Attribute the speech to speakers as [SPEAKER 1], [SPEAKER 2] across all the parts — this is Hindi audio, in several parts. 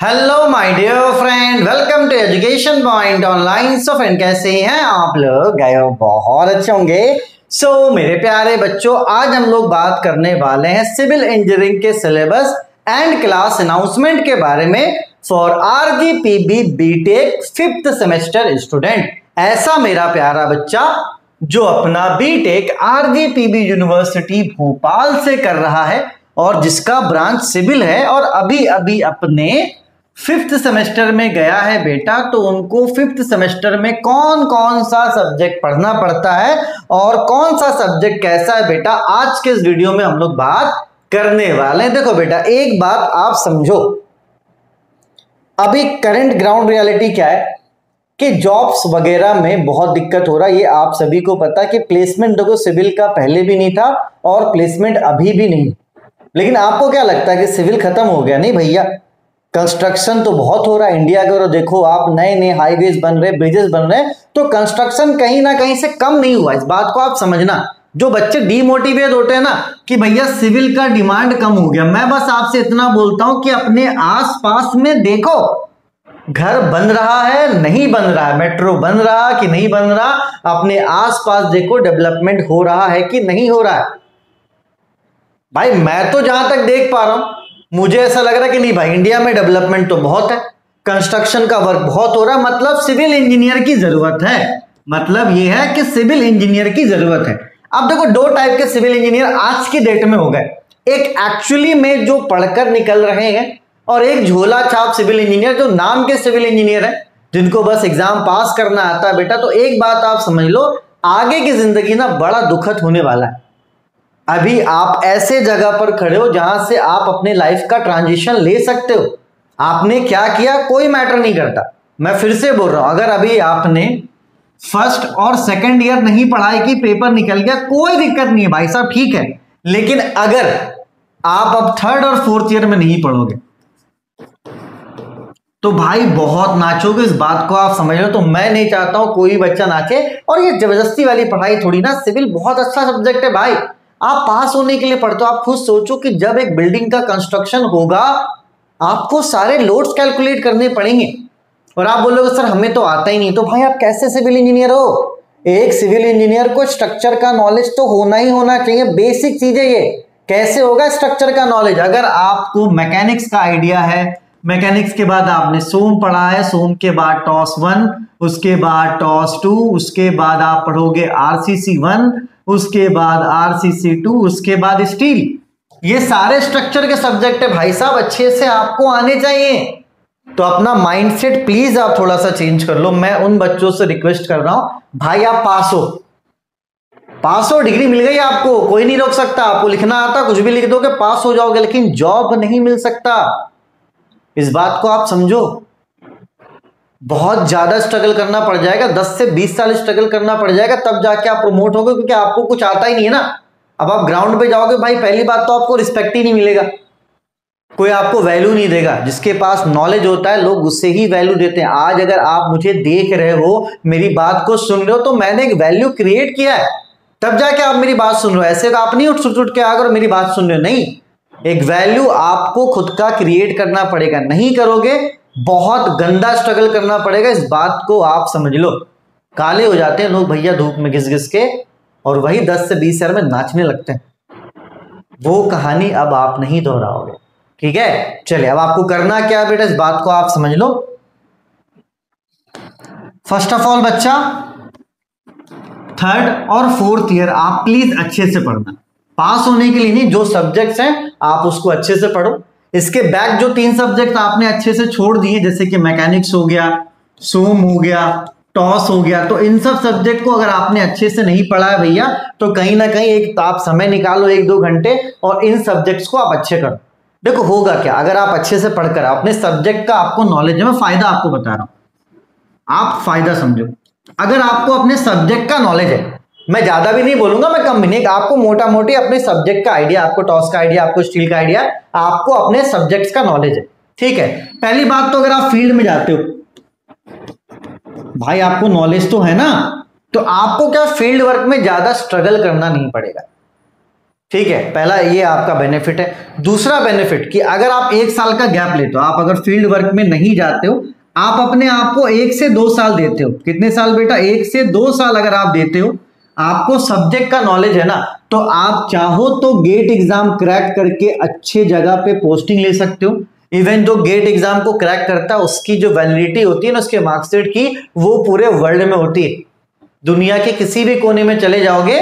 [SPEAKER 1] Hello my dear friend, welcome to Education Point online. So friend, कैसे हैं आप लोग? गए हो बहुत अच्छे होंगे। मेरे प्यारे बच्चों, आज हम लोग बात करने वाले हैं सिविल इंजीनियरिंग के सिलेबस एंड क्लास अनाउंसमेंट के बारे में for RGPV BTech 5th semester student. ऐसा मेरा प्यारा बच्चा जो अपना बीटेक आरजीपीबी यूनिवर्सिटी भोपाल से कर रहा है और जिसका ब्रांच सिविल है और अभी अभी अपने 5th सेमेस्टर में गया है बेटा, तो उनको 5th सेमेस्टर में कौन कौन सा सब्जेक्ट पढ़ना पड़ता है और कौन सा सब्जेक्ट कैसा है बेटा, आज के इस वीडियो में हम लोग बात करने वाले हैं। देखो बेटा, एक बात आप समझो, अभी करंट ग्राउंड रियलिटी क्या है कि जॉब्स वगैरह में बहुत दिक्कत हो रहा है। ये आप सभी को पता है कि प्लेसमेंट देखो सिविल का पहले भी नहीं था और प्लेसमेंट अभी भी नहीं। लेकिन आपको क्या लगता है कि सिविल खत्म हो गया? नहीं भैया, कंस्ट्रक्शन तो बहुत हो रहा है इंडिया के। और देखो आप, नए नए हाईवेज बन रहे, ब्रिजेस बन रहे, तो कंस्ट्रक्शन कहीं ना कहीं से कम नहीं हुआ। इस बात को आप समझना। जो बच्चे डीमोटिवेट होते हैं ना कि भैया सिविल का डिमांड कम हो गया, मैं बस आपसे इतना बोलता हूं कि अपने आसपास में देखो, घर बन रहा है नहीं बन रहा है, मेट्रो बन रहा कि नहीं बन रहा, अपने आसपास देखो डेवलपमेंट हो रहा है कि नहीं हो रहा है। भाई मैं तो जहां तक देख पा रहा हूं, मुझे ऐसा लग रहा है कि नहीं भाई, इंडिया में डेवलपमेंट तो बहुत है, कंस्ट्रक्शन का वर्क बहुत हो रहा है, मतलब सिविल इंजीनियर की जरूरत है। मतलब यह है कि सिविल इंजीनियर की जरूरत है। अब देखो, दो टाइप के सिविल इंजीनियर आज की डेट में हो गए। एक एक्चुअली में जो पढ़कर निकल रहे हैं और एक झोला छाप सिविल इंजीनियर जो नाम के सिविल इंजीनियर है, जिनको बस एग्जाम पास करना आता है बेटा। तो एक बात आप समझ लो, आगे की जिंदगी ना बड़ा दुखद होने वाला है। अभी आप ऐसे जगह पर खड़े हो जहां से आप अपने लाइफ का ट्रांजिशन ले सकते हो। आपने क्या किया कोई मैटर नहीं करता। मैं फिर से बोल रहा हूं, अगर अभी आपने फर्स्ट और सेकंड ईयर नहीं पढ़ाई की, पेपर निकल गया, कोई दिक्कत नहीं है भाई साहब, ठीक है। लेकिन अगर आप अब थर्ड और फोर्थ ईयर में नहीं पढ़ोगे तो भाई बहुत नाचोगे। इस बात को आप समझ लो। तो मैं नहीं चाहता हूं कोई बच्चा नाचे, और ये जबरदस्ती वाली पढ़ाई थोड़ी ना। सिविल बहुत अच्छा सब्जेक्ट है भाई, आप पास होने के लिए पढ़ते हो। आप खुद सोचो कि जब एक बिल्डिंग का कंस्ट्रक्शन होगा, आपको सारे लोड्स कैलकुलेट करने पड़ेंगे और आप बोलोगे सर हमें तो आता ही नहीं। तो भाई आप कैसे सिविल इंजीनियर हो? एक सिविल इंजीनियर को स्ट्रक्चर का नॉलेज तो होना ही होना चाहिए। बेसिक चीज है ये। कैसे होगा स्ट्रक्चर का नॉलेज? अगर आपको मैकेनिक्स का आइडिया है, मैकेनिक्स के बाद आपने सोम पढ़ा है, सोम के बाद टॉस 1, उसके बाद टॉस 2, उसके बाद आप पढ़ोगे आरसीसी 1, उसके बाद आरसीसी 2, उसके बाद स्टील। ये सारे स्ट्रक्चर के सब्जेक्ट है भाई साहब, अच्छे से आपको आने चाहिए। तो अपना माइंडसेट प्लीज आप थोड़ा सा चेंज कर लो। मैं उन बच्चों से रिक्वेस्ट कर रहा हूं, भाई आप पास हो, डिग्री मिल गई आपको, कोई नहीं रोक सकता। आपको लिखना आता, कुछ भी लिख दोगे, पास हो जाओगे, लेकिन जॉब नहीं मिल सकता। इस बात को आप समझो। बहुत ज्यादा स्ट्रगल करना पड़ जाएगा, 10 से 20 साल स्ट्रगल करना पड़ जाएगा, तब जाके आप प्रमोट होगे, क्योंकि आपको कुछ आता ही नहीं है ना। अब आप ग्राउंड पे जाओगे भाई, पहली बात तो आपको रिस्पेक्ट ही नहीं मिलेगा, कोई आपको वैल्यू नहीं देगा। जिसके पास नॉलेज होता है लोग उससे ही वैल्यू देते हैं। आज अगर आप मुझे देख रहे हो, मेरी बात को सुन रहे हो, तो मैंने एक वैल्यू क्रिएट किया है, तब जाके आप मेरी बात सुन रहे हो। ऐसे आप नहीं उठ के आकर मेरी बात सुन रहे हो, नहीं। एक वैल्यू आपको खुद का क्रिएट करना पड़ेगा, नहीं करोगे बहुत गंदा स्ट्रगल करना पड़ेगा। इस बात को आप समझ लो। काले हो जाते हैं लोग भैया धूप में घिस घिस के, और वही 10 से 20 हजार में नाचने लगते हैं। वो कहानी अब आप नहीं दोहराओगे, ठीक है। चलिए, अब आपको करना क्या है बेटा, इस बात को आप समझ लो। फर्स्ट ऑफ ऑल बच्चा, थर्ड और फोर्थ ईयर आप प्लीज अच्छे से पढ़ना। पास होने के लिए नहीं, जो सब्जेक्ट्स हैं आप उसको अच्छे से पढ़ो। इसके बैक जो 3 सब्जेक्ट आपने अच्छे से छोड़ दिए, जैसे कि मैकेनिक्स हो गया, सोम हो गया, टॉस हो गया, तो इन सब सब्जेक्ट को अगर आपने अच्छे से नहीं पढ़ा है भैया, तो कहीं ना कहीं एक आप समय निकालो 1-2 घंटे और इन सब्जेक्ट्स को आप अच्छे करो। देखो होगा क्या, अगर आप अच्छे से पढ़कर अपने सब्जेक्ट का आपको नॉलेज है, मैं फायदा आपको बता रहा हूं, आप फायदा समझो। अगर आपको अपने सब्जेक्ट का नॉलेज है, मैं ज्यादा भी नहीं बोलूंगा, मैं कम भी नहीं, आपको मोटा मोटी अपने सब्जेक्ट का आइडिया, आपको टॉस का आइडिया, आपको स्टील का आइडिया, आपको अपने सब्जेक्ट्स का नॉलेज है, ठीक है। पहली बात तो अगर आप फील्ड में जाते हो भाई, आपको नॉलेज तो है ना, तो आपको क्या फील्ड वर्क में ज्यादा स्ट्रगल करना नहीं पड़ेगा, ठीक है, पहला ये आपका बेनिफिट है। दूसरा बेनिफिट कि अगर आप 1 साल का गैप लेते हो, आप अगर फील्ड वर्क में नहीं जाते हो, आप अपने आप को 1 से 2 साल देते हो। कितने साल बेटा? 1 से 2 साल अगर आप देते हो, आपको सब्जेक्ट का नॉलेज है ना, तो आप चाहो तो गेट एग्जाम क्रैक करके अच्छे जगह पे पोस्टिंग ले सकते हो। इवन जो गेट एग्जाम को क्रैक करता है उसकी जो वैलिडिटी होती है ना उसके मार्कशीट की, वो पूरे वर्ल्ड में होती है। दुनिया के किसी भी कोने में चले जाओगे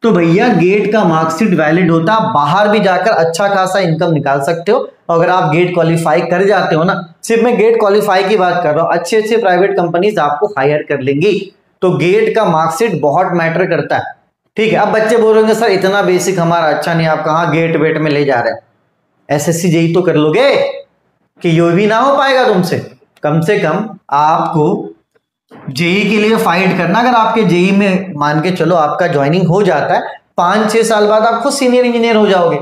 [SPEAKER 1] तो भैया गेट का मार्कशीट वैलिड होता है। बाहर भी जाकर अच्छा खासा इनकम निकाल सकते हो अगर आप गेट क्वालिफाई कर जाते हो ना। सिर्फ मैं गेट क्वालिफाई की बात कर रहा हूं, अच्छे अच्छे प्राइवेट कंपनीज आपको हायर कर लेंगी। तो गेट का मार्कशीट बहुत मैटर करता है। ठीक है, अब बच्चे बोल रहे हैं सर इतना बेसिक हमारा अच्छा नहीं, आप कहाँ गेट वेट में ले जा रहे हैं? एसएससी जेई तो कर लोगे कि ये भी ना हो पाएगा तुमसे? कम से कम आपको जेई के लिए फाइट करना। अगर आपके जेई में मान के चलो आपका ज्वाइनिंग हो जाता है, 5-6 साल बाद आप खुद सीनियर इंजीनियर हो जाओगे।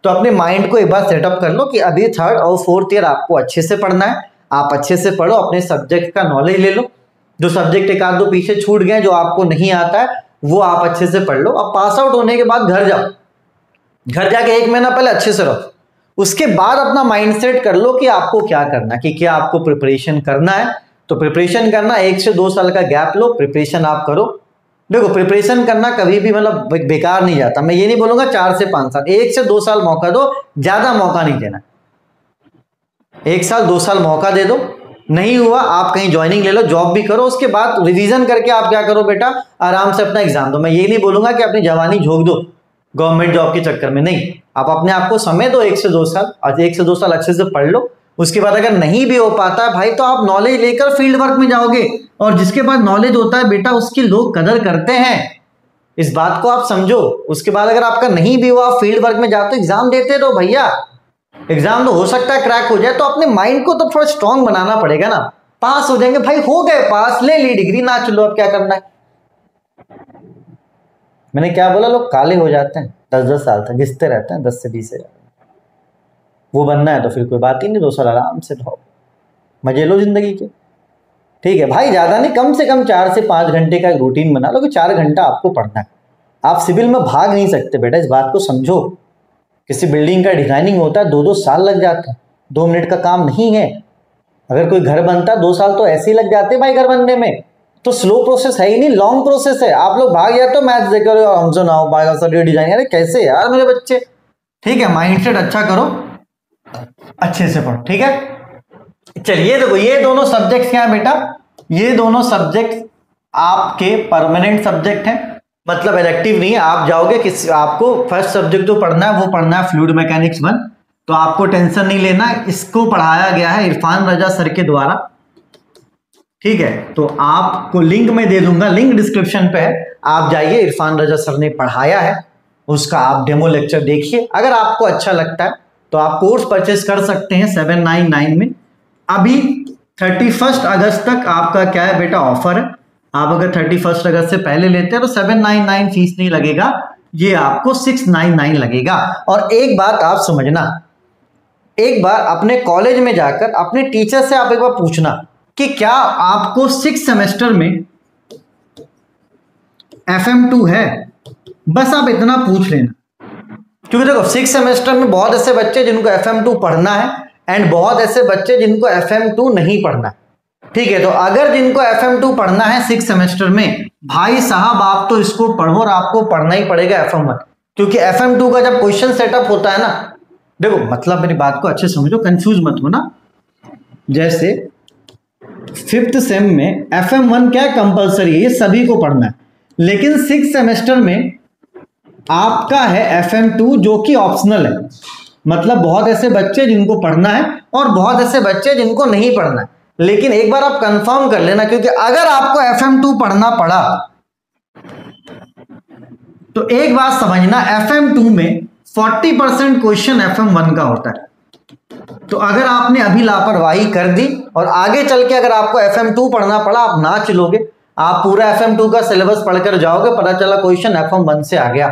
[SPEAKER 1] तो अपने माइंड को एक बार सेटअप कर लो कि अभी 3rd और 4th ईयर आपको अच्छे से पढ़ना है। आप अच्छे से पढ़ो, अपने सब्जेक्ट का नॉलेज ले लो। जो सब्जेक्ट एक आध दो पीछे छूट गए जो आपको नहीं आता है वो आप अच्छे से पढ़ लो। अब पास आउट होने के बाद घर जाओ, घर जाके 1 महीना पहले अच्छे से रहो। उसके बाद अपना माइंडसेट कर लो कि आपको क्या करना है, कि क्या आपको प्रिपरेशन करना है। तो प्रिपरेशन करना 1 से 2 साल का गैप लो, प्रिपरेशन आप करो। देखो प्रिपरेशन करना कभी भी मतलब बेकार नहीं जाता। मैं ये नहीं बोलूंगा 4 से 5 साल, 1 से 2 साल मौका दो, ज्यादा मौका नहीं देना। 1 साल 2 साल मौका दे दो, नहीं हुआ आप कहीं ज्वाइनिंग ले लो, जॉब भी करो। उसके बाद रिवीजन करके आप क्या करो बेटा, आराम से अपना एग्जाम दो। मैं ये नहीं बोलूंगा कि अपनी जवानी झोंक दो गवर्नमेंट जॉब के चक्कर में, नहीं। आप अपने आप को समय दो 1 से 2 साल, आज 1 से 2 साल अच्छे से पढ़ लो। उसके बाद अगर नहीं भी हो पाता भाई तो आप नॉलेज लेकर फील्ड वर्क में जाओगे, और जिसके पास नॉलेज होता है बेटा उसकी लोग कदर करते हैं, इस बात को आप समझो। उसके बाद अगर आपका नहीं भी हुआ, फील्ड वर्क में जाते एग्जाम देते रहो भैया। एग्जाम तो हो सकता है क्रैक हो जाए, तो अपने माइंड को तो थोड़ा स्ट्रांग बनाना पड़ेगा ना। पास हो जाएंगे भाई, हो गए पास, ले ली डिग्री, ना चलो अब क्या करना है। मैंने क्या बोला, लोग काले हो जाते हैं 10-10 साल तक घिसते रहते हैं, 10 से 20 से। वो बनना है तो फिर कोई बात ही नहीं, 2 साल आराम से रहो, मजे लो जिंदगी के। ठीक है भाई, ज्यादा नहीं, कम से कम 4 से 5 घंटे का एक रूटीन बना लो कि 4 घंटा आपको पढ़ना है। आप सिविल में भाग नहीं सकते बेटा, इस बात को समझो। किसी बिल्डिंग का डिजाइनिंग होता है 2-2 साल लग जाते हैं, 2 मिनट का काम नहीं है। अगर कोई घर बनता है 2 साल तो ऐसे ही लग जाते हैं भाई घर बनने में। तो स्लो प्रोसेस है ही नहीं, लॉन्ग प्रोसेस है। आप लोग भाग जाते हो मैथ्स देकर और हमसे ना हो पाएगा सर ये डिजाइन, अरे कैसे यार मेरे बच्चे। ठीक है, माइंडसेट अच्छा करो, अच्छे से पढ़ो। ठीक है, चलिए देखो ये दोनों सब्जेक्ट क्या है बेटा, ये दोनों सब्जेक्ट आपके परमानेंट सब्जेक्ट हैं, मतलब इलेक्टिव नहीं है। आप जाओगे किस, आपको फर्स्ट सब्जेक्ट जो पढ़ना है वो पढ़ना है फ्लूइड मैकेनिक्स 1, तो आपको टेंशन नहीं लेना। इसको पढ़ाया गया है इरफान रजा सर के द्वारा। ठीक है, तो आपको लिंक में दे दूंगा, लिंक डिस्क्रिप्शन पे है, आप जाइए। इरफान रजा सर ने पढ़ाया है, उसका आप डेमो लेक्चर देखिए। अगर आपको अच्छा लगता है तो आप कोर्स परचेस कर सकते हैं 799 में। अभी 31 अगस्त तक आपका क्या है बेटा, ऑफर है। आप अगर 31 अगस्त से पहले लेते हैं तो 799 फीस नहीं लगेगा, ये आपको 699 लगेगा। और एक बात आप समझना, एक बार अपने कॉलेज में जाकर अपने टीचर से आप एक बार पूछना कि क्या आपको 6 सेमेस्टर में FM2 है। बस आप इतना पूछ लेना, क्योंकि देखो 6 सेमेस्टर में बहुत ऐसे बच्चे जिनको FM2 पढ़ना है एंड बहुत ऐसे बच्चे जिनको FM2 नहीं पढ़ना है। ठीक है, तो अगर जिनको FM2 पढ़ना है 6 सेमेस्टर में, भाई साहब आप तो इसको पढ़ो और आपको पढ़ना ही पड़ेगा FM1, क्योंकि FM2 का जब क्वेश्चन सेटअप होता है ना, देखो मतलब मेरी बात को अच्छे समझो, कंफ्यूज मत हो ना। जैसे 5th सेम में FM1 क्या कंपलसरी है, ये सभी को पढ़ना है, लेकिन 6 सेमेस्टर में आपका है FM2 जो कि ऑप्शनल है। मतलब बहुत ऐसे बच्चे जिनको पढ़ना है और बहुत ऐसे बच्चे जिनको नहीं पढ़ना है। लेकिन एक बार आप कंफर्म कर लेना, क्योंकि अगर आपको FM2 पढ़ना पड़ा तो एक बात समझना, FM2 में 40% क्वेश्चन FM1 का होता है। तो अगर आपने अभी लापरवाही कर दी और आगे चल के अगर आपको FM2 पढ़ना पड़ा, आप ना चलोगे, आप पूरा FM2 का सिलेबस पढ़कर जाओगे, पता चला क्वेश्चन FM1 से आ गया।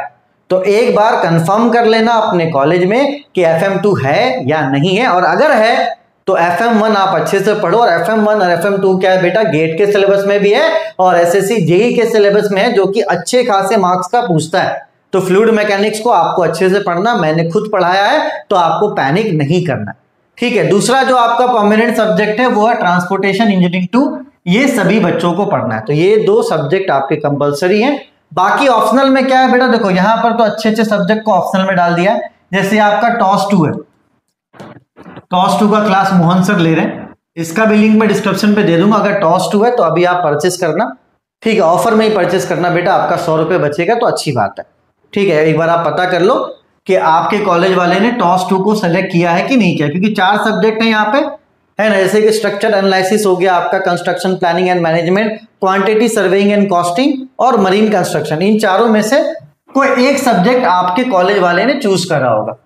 [SPEAKER 1] तो एक बार कंफर्म कर लेना अपने कॉलेज में कि FM2 है या नहीं है, और अगर है तो FM1 आप अच्छे से पढ़ो। और FM1 और FM2 क्या है बेटा, गेट के सिलेबस में भी है और SSC जेई के सिलेबस में है, जो कि अच्छे खासे मार्क्स का पूछता है। तो फ्लूइड मैकेनिक्स को आपको अच्छे से पढ़ना, मैंने खुद पढ़ाया है, तो आपको पैनिक नहीं करना। ठीक है, दूसरा जो आपका परमानेंट सब्जेक्ट है वो है ट्रांसपोर्टेशन इंजीनियरिंग 2, ये सभी बच्चों को पढ़ना है। तो ये 2 सब्जेक्ट आपके कंपलसरी हैं। बाकी ऑप्शनल में क्या है बेटा, देखो यहाँ पर तो अच्छे अच्छे सब्जेक्ट को ऑप्शनल में डाल दिया है। जैसे आपका टॉस 2 है, टॉस 2 का क्लास मोहन सर ले रहे हैं, इसका भी लिंक मैं डिस्क्रिप्शन पे दे दूंगा। अगर टॉस 2 है तो अभी आप परचेस करना, ठीक है, ऑफर में ही परचेस करना बेटा, आपका 100 रुपये बचेगा तो अच्छी बात है। ठीक है, एक बार आप पता कर लो कि आपके कॉलेज वाले ने टॉस 2 को सेलेक्ट किया है कि नहीं किया, क्योंकि 4 सब्जेक्ट है यहाँ पे, है ना, जैसे कि स्ट्रक्चर एनालिसिस हो गया आपका, construction planning and management, quantity surveying and costing और मरीन कंस्ट्रक्शन। इन चारों में से कोई एक सब्जेक्ट आपके कॉलेज वाले ने चूज करा होगा।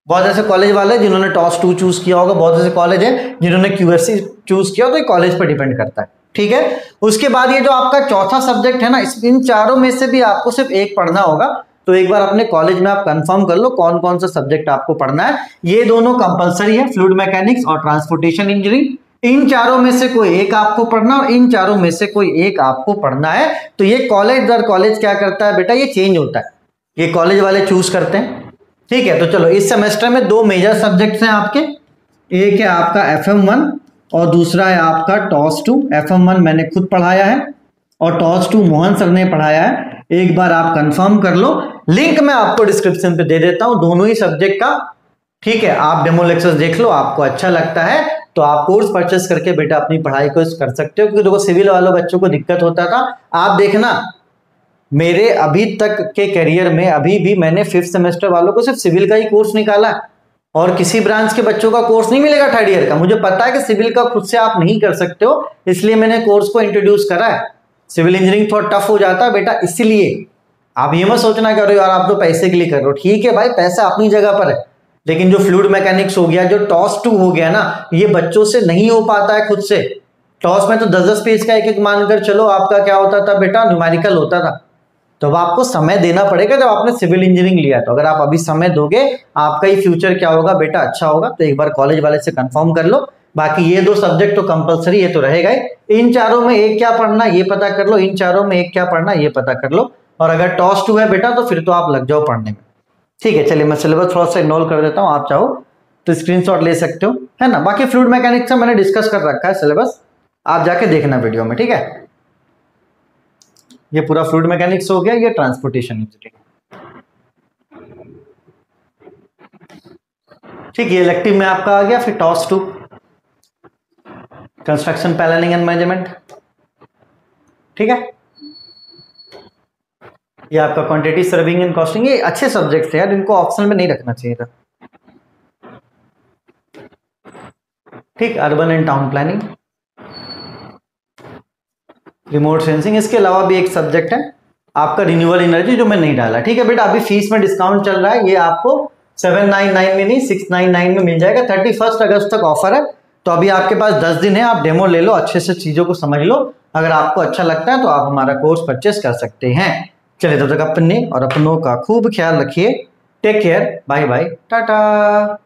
[SPEAKER 1] बहुत ऐसे कॉलेज वाले जिन्होंने टॉस 2 चूज किया होगा, बहुत ऐसे कॉलेज है जिन्होंने क्यूएससी चूज किया, तो ये कॉलेज पर डिपेंड करता है। ठीक है, उसके बाद ये जो आपका चौथा सब्जेक्ट है ना, इन चारों में से भी आपको सिर्फ एक पढ़ना होगा। तो एक बार अपने कॉलेज में आप कंफर्म कर लो कौन कौन सा सब्जेक्ट आपको पढ़ना है। ये दोनों कंपलसरी है, फ्लूइड मैकेनिक्स और ट्रांसपोर्टेशन इंजीनियरिंग। इन चारों में से कोई एक आपको पढ़ना और इन चारों में से कोई एक आपको पढ़ना है। तो ये कॉलेज दर कॉलेज क्या करता है बेटा, ये चेंज होता है, ये कॉलेज वाले चूज करते हैं। ठीक है, तो चलो इस सेमेस्टर में 2 मेजर सब्जेक्ट्स हैं आपके, एक है आपका FM1 और दूसरा है आपका टॉस 2। FM1 मैंने खुद पढ़ाया है और टॉस 2 मोहन सर ने पढ़ाया है। एक बार आप कंफर्म कर लो, लिंक मैं आपको डिस्क्रिप्शन पे दे देता हूं दोनों ही सब्जेक्ट का। ठीक है, आप डेमो लेक्चर्स देख लो, आपको अच्छा लगता है तो आप कोर्स परचेस करके बेटा अपनी पढ़ाई को कर सकते हो। क्योंकि देखो सिविल वालों बच्चों को दिक्कत होता था, आप देखना मेरे अभी तक के करियर में अभी भी मैंने 5th सेमेस्टर वालों को सिर्फ सिविल का ही कोर्स निकाला है और किसी ब्रांच के बच्चों का कोर्स नहीं मिलेगा 3rd ईयर का। मुझे पता है कि सिविल का खुद से आप नहीं कर सकते हो, इसलिए मैंने कोर्स को इंट्रोड्यूस करा है। सिविल इंजीनियरिंग थोड़ा टफ हो जाता है बेटा, इसीलिए आप ये मत सोचना कर रहे हो यार आप तो पैसे के लिए कर रहे हो। ठीक है भाई, पैसा अपनी जगह पर है, लेकिन जो फ्लूइड मैकेनिक्स हो गया, जो टॉस 2 हो गया ना, ये बच्चों से नहीं हो पाता है खुद से। टॉस में तो 10-10 पेज का एक मानकर चलो, आपका क्या होता था बेटा, न्यूमेरिकल होता था। तो अब आपको समय देना पड़ेगा जब आपने सिविल इंजीनियरिंग लिया। तो अगर आप अभी समय दोगे, आपका ही फ्यूचर क्या होगा बेटा, अच्छा होगा। तो एक बार कॉलेज वाले से कंफर्म कर लो। बाकी ये 2 सब्जेक्ट तो कंपलसरी, ये तो रहेगा ही। इन चारों में एक क्या पढ़ना ये पता कर लो, इन चारों में एक क्या पढ़ना ये पता कर लो। और अगर टॉस 2 है बेटा तो फिर तो आप लग जाओ पढ़ने में। ठीक है, चलिए मैं सिलेबस थोड़ा सा इग्नोर कर देता हूँ, आप चाहो तो स्क्रीनशॉट ले सकते हो, है ना। बाकी फ्लूइड मैकेनिक्स मैंने डिस्कस कर रखा है सिलेबस, आप जाके देखना वीडियो में। ठीक है, ये पूरा फ्लूइड मैकेनिक्स हो गया, ये ट्रांसपोर्टेशन इंजीनियरिंग। ठीक, ये इलेक्टिव में आपका आ गया। फिर toss 2 construction planning and management. ठीक है, ये आपका क्वांटिटी सर्विंग एंड कॉस्टिंग। ये अच्छे सब्जेक्ट्स हैं यार, इनको ऑप्शन में नहीं रखना चाहिए था। ठीक, urban and town planning, remote sensing. इसके अलावा भी एक सब्जेक्ट है आपका रिन्यूएबल एनर्जी, जो मैं नहीं डाला। ठीक है बेटा, अभी फीस में डिस्काउंट चल रहा है, ये आपको 799 में नहीं 699 में मिल जाएगा। 31 अगस्त तक ऑफर है, तो अभी आपके पास 10 दिन है, आप डेमो ले लो, अच्छे से चीजों को समझ लो। अगर आपको अच्छा लगता है तो आप हमारा कोर्स परचेस कर सकते हैं। चलिए, तब तक अपने और अपनों का खूब ख्याल रखिए। Take care, bye bye, Tata.